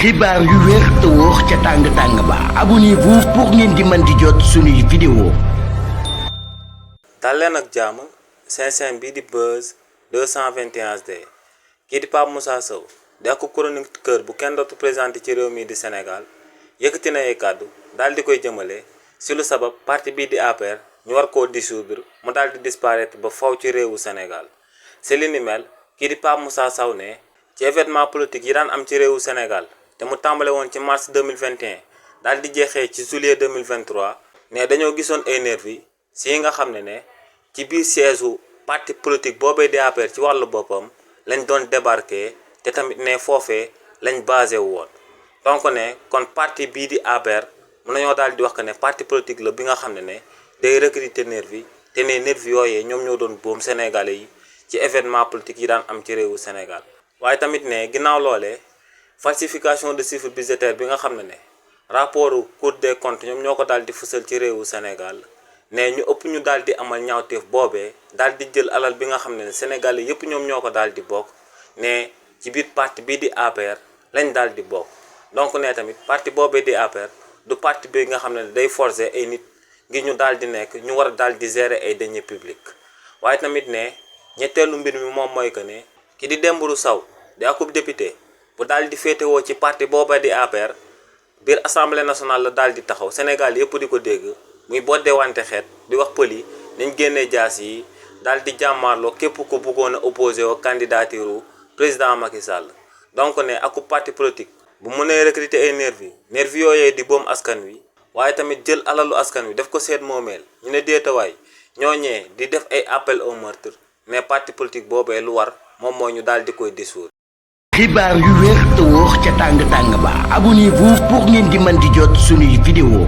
xibaar yu wér te wóor ca tàng ba abonnez-vous pour ngeen di mën di jot suñuy vidéo. dal leen ak jàmm seen bii di Buzz 221HD kii di Pape Moussa Sow di ak chroniqueur bu kenn dootu présenté ci réew mi di Sénégal yëkkati na ay kàddu daal di koy jëmale si lu sabab parti bii di APR ñu war koo dissoudre mu daal di disparaître ba faw ci réewu Sénégal si li ni mel kii di Pape Moussa Sow ne ci événement politique yi daan am ci réewu Sénégal te mu tàmbale woon ci mars 2021 daal di jeexee ci juillet 2023 ne dañoo gisoon ay nervi si yi nga xam ne ci biir siège u parti politique boobee di APR ci wàllu boppam lañ doon débarqué te tamit ne foofee lañ basé wu woon donc ne kon parti bii di APR mun nañoo daal di wax que ne parti politique la bi nga xam ne day recruter nervi te ne nervi yooyee ñoom ñoo doon boom sénégalais yi ci événement politique yi daan am ci réewu Sénégal waaye tamit ne ginnaaw loolee falsification de chiffre budgétaire bi nga xam ne rapportu Cour des comptes ñoom ñoo ko daal di fësal ci réewu Sénégal ne ñu ëpp ñu daal di amal ñaawteef boobee daal di jël alal bi nga xam ne Sénégalais yëpp ñoom ñoo ko daal di bokk ne ci biir parti bii di APR lañ daal di bokk donc ne tamit parti boobee di APR du parti bi nga xam ne day forcer ay nit ngir ñu daal di nekk ñu war a daal di gérer ay deniers publics waaye tamit ne ñetteelu mbir mi moom mooy que ne ki di Dembourou Sow di akub député bu daal di féetewoo ci parti boobee di APR biir assemblée nationale la daal di taxaw Sénégal yëpp di ko dégg muy bodde wante xeet di wax pël yi nañ génnee jaas yi daal di jàmmaarloo képp ko bëggoon a opposé au candidature président Macky Sall donc ne aku parti politique bu mënee recruter ay nervi yooyee di boom askan wi waaye tamit jël alalu askan wi def ko seet moomeel ñu ne déetawaay ñooñee di def ay appel au meurtre mais parti politique boobee lu war moom mooy ñu daal di koy dissoudre. xibaar yu wér te wóor ca tàng ba abonnez-vous pour ngeen di mën di jot suñuy vidéo.